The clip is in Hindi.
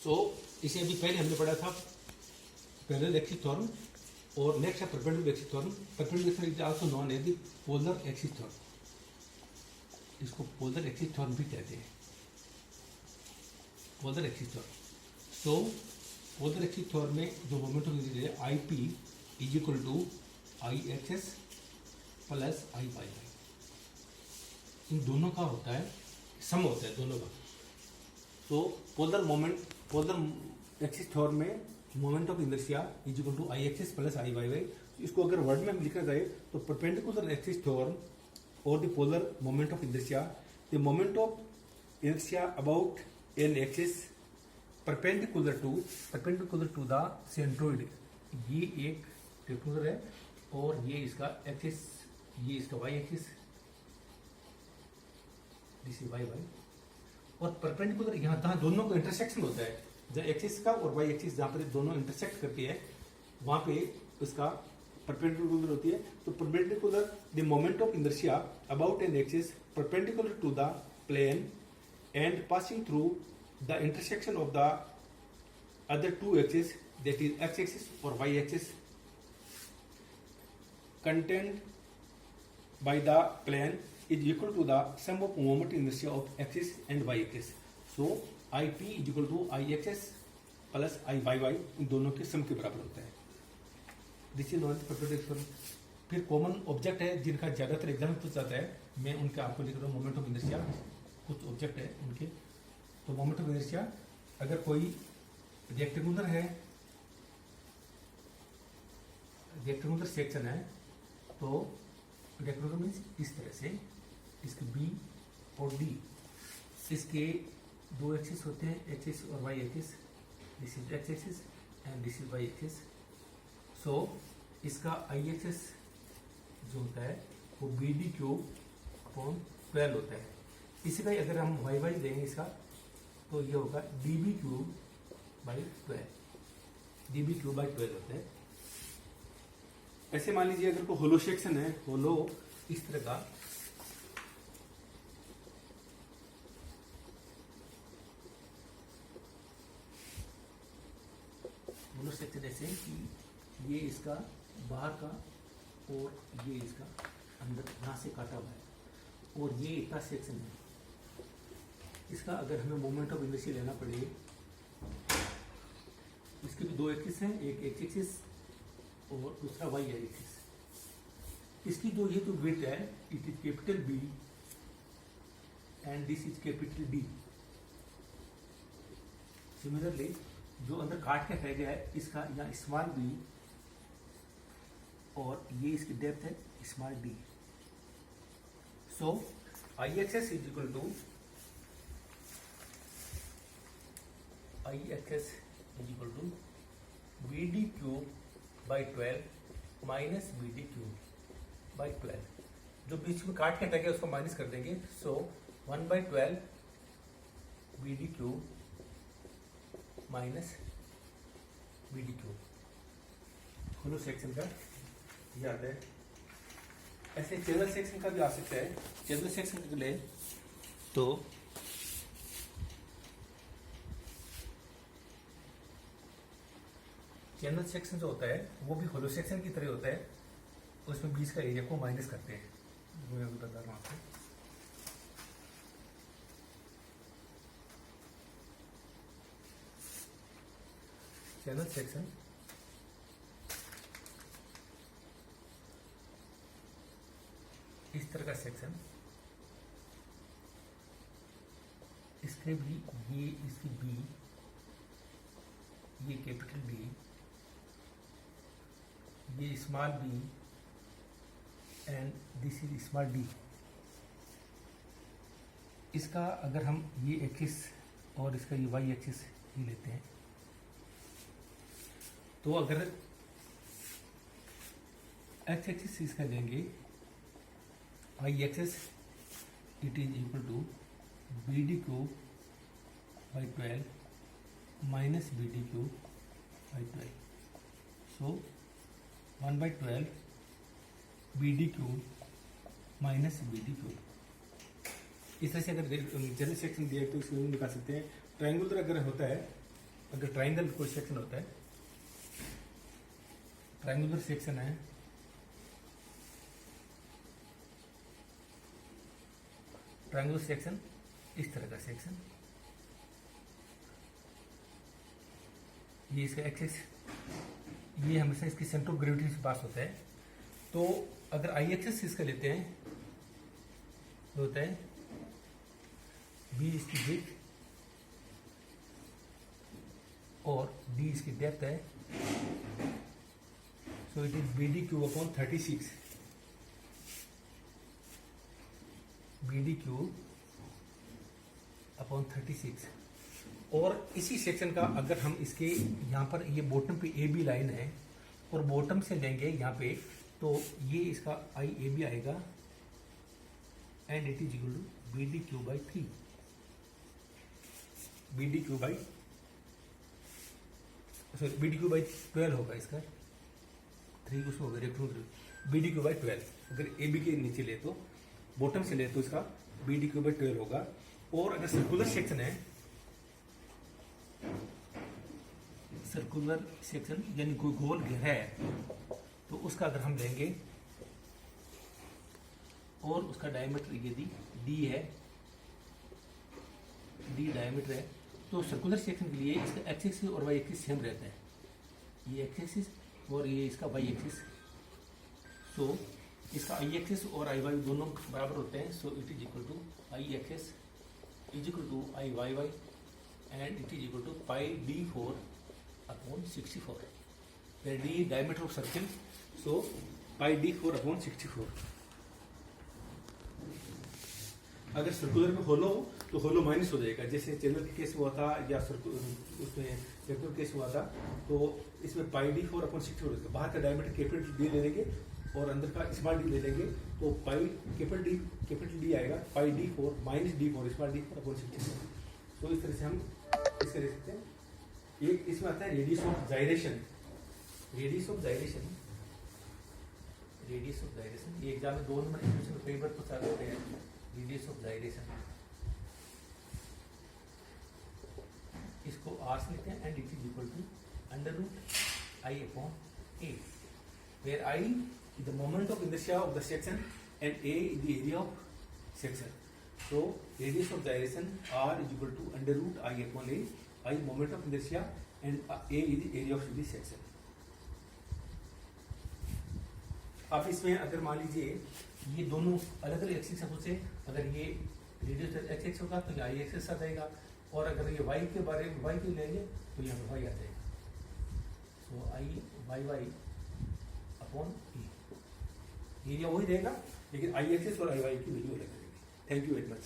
सो इसे अभी पहले हमने पढ़ा था पैरेलल एक्सिस थ्योरम और नेक्स्ट है perpendicular axis theorem. Perpendicular is also known as the polar axis theorem, इसको पोलर एक्सिस थ्योरम भी कहते हैं, polar axis theorem. So polar axis theorem में जो मोमेंट ऑफ इनर्शिया है I P is equal to I X S plus I Y Y, इन दोनों का होता है सम होता है दोनों का। तो polar moment, polar axis theorem में moment of inertia is equal to I X S plus I Y Y. इसको अगर वर्ड में हम लिखना चाहे तो परपेंडिकुलर एक्सिस थ्योरम और the polar moment of inertia, the moment of inertia about an axis perpendicular to the centroid. ये एक ट्रायंगुलर है और ये इसका एक्सिस, ये इसका Y axis, this is Y Y, और परपेंडिकुलर यहाँ जहाँ दोनों का इंटरसेक्शन होता है, जहाँ एक्सिस का और वाई एक्सिस जहाँ पर दोनों इंटरसेक्ट करती है वहाँ पे इसका परपेंडिकुलर होती है। तो perpendicular the moment of inertia about an axis perpendicular to the plane and passing through the intersection of the other two axis, that is X axis और Y axis, contained by the plane is equal to the sum of moment inertia of axis and y axis. So IP is equal to IXS plus IYY, इन दोनों के सम के बराबर होता है। This is non perpendicular. फिर कॉमन ऑब्जेक्ट है जिनका ज्यादातर एग्जाम पूछ जाता है, मैं उनके आपको लिख रहा हूँ। मोमेंट ऑफ इनर्शिया कुछ ऑब्जेक्ट है उनके। तो मोमेंट ऑफ इनर्शिया अगर कोई रेक्टेंगुलर है, रेक्टेंगुलर सेक्शन है, तो रेक्टेंगुलर मीन्स इस तरह से, इसके बी और डी, इसके दो एक्सिस होते हैं, एक्सिस और Y axis. This is X axis and this is Y axis. So इसका आई एक्सिस जो होता है वो बी डी क्यूब अपॉन 12 होता है। इसी का अगर हम वाई वाई देंगे इसका, तो ये होगा D B cube by 12, D B cube by 12 होता है। ऐसे मान लीजिए अगर कोई होलो सेक्शन है, होलो इस तरह का, होलो सेक्शन ऐसे कि ये इसका बाहर का और ये इसका अंदर यहां से काटा हुआ है और ये इतना सेक्शन है। इसका अगर हमें मोमेंट ऑफ इनर्शिया लेना पड़े, इसके भी दो एक्सिस हैं, एक एक्स एक्सिस और दूसरा वाई एक्सिस। इसकी जो ये जो विड्थ है it is capital B and this is capital D. Similarly जो अंदर काट के रह गया है इसका यहाँ स्मॉल बी और ये इसकी डेप्थ है small D. So I X is equal to B D cube by 12 minus B D cube by 12। जो बीच में काट के हटा गया उसको माइनस कर देंगे। So 1/12 B D cube minus B D cube. Hollow section का याद है। ऐसे चैनल सेक्शन का भी आ सकता है। चैनल सेक्शन के लिए तो चैनल सेक्शन जो होता है वो भी होलो सेक्शन की तरह होता है, उसमें बीच का एरिया को माइनस करते हैं। वो मैं बता रहा हूँ आपको। चैनल सेक्शन इस तरह का सेक्शन, इसके भी ये इसकी बी, ये कैपिटल बी, ये small B and this is small D. इसका अगर हम ये एक्सिस और इसका ये वाई एक्सिस ही लेते हैं, तो अगर एक्स एक्सिस इसका लेंगे I axis, it is equal to B D cube by 12 minus B D cube by 12। So 1/12 B D cube minus B D cube. इस तरह से अगर जनरल सेक्शन दिया तो इसको निकाल सकते हैं। ट्रायंगुलर अगर होता है अगर ट्राइंगल कोई सेक्शन होता है, ट्राइंगुलर सेक्शन है, ट्राइंगुलर सेक्शन इस तरह का सेक्शन, ये इसका एक्सिस, ये हमेशा इसकी सेंटर ऑफ ग्रेविटी से पास होता है। तो अगर आई एक्सिस इसका लेते हैं तो होता है बी इसकी विड्थ और डी इसकी डेप्थ है, so it is B D cube upon 36, B D cube upon 36। और इसी सेक्शन का अगर हम इसके यहाँ पर ये बॉटम पे ए बी लाइन है और बॉटम से लेंगे यहाँ पे, तो ये इसका आई ए बी आएगा and it is equal to B D cube by 3, B D cube by sorry B D cube by 12 होगा इसका, 3 कुछ होगा बी डी क्यूब बाई 12। अगर ए बी के नीचे ले तो बॉटम से ले तो इसका बी डी क्यूब बाई 12 होगा। और अगर सर्कुलर सेक्शन है, सर्कुलर सेक्शन यानी कोई गोल घेरा है, तो उसका अगर हम लेंगे और उसका डायमीटर यदि डी है, डी डायमीटर है, तो सर्कुलर सेक्शन के लिए इसका एक्स एक्सिस और वाई एक्सिस सेम रहता है, ये एक्स एक्सिस और ये इसका वाई एक्सिस। सो इसका आई एक्सिस और आई वाई दोनों बराबर होते हैं। So it is equal to I axis is equal to I Y Y and it is equal to pi D 4 upon 64, where d diameter of circle, so pi d 4 upon 64। अगर सर्कुलर में होलो तो होलो माइनस हो जाएगा, जैसे चैनल के केस हुआ था या उसमें सर्कुलर केस हुआ था, तो इसमें पाई डी 4 अपॉन 64, बाहर का डायमीटर कैपिटल डी ले लेंगे और अंदर का स्मॉल डी ले लेंगे, तो पाई कैपिटल डी आएगा pi D 4 minus D 4 small D 4 upon 64। तो इस तरह से हम इसका लिख सकते हैं। एक इसमें आता है radius of gyration, radius of gyration, radius of gyration, ये एग्जाम में 2 नंबर इक्वेशन कई बार पूछा जाता है, रेडियस ऑफ जाइरेशन, इसको आर से लिखते हैं and it is equal to under root I upon A, where I is the moment of inertia of the section and A is the area of section. So radius of gyration r is equal to under root I upon a, I moment of inertia and a is the area of the section। आप इसमें अगर मान लीजिए ये दोनों अलग अलग एक्सिस से, अगर ये रेडियस एक्स एक्स होगा तो ये आई एक्सिस आ जाएगा, और अगर ये वाई के बारे में वाई के लेंगे तो यहाँ पर वाई आ जाएगा। सो आई वाई वाई अपॉन ई, एरिया वही रहेगा लेकिन आई एक्सिस और आई वाई की वैल्यू अलग रहेगी। Thank you very much.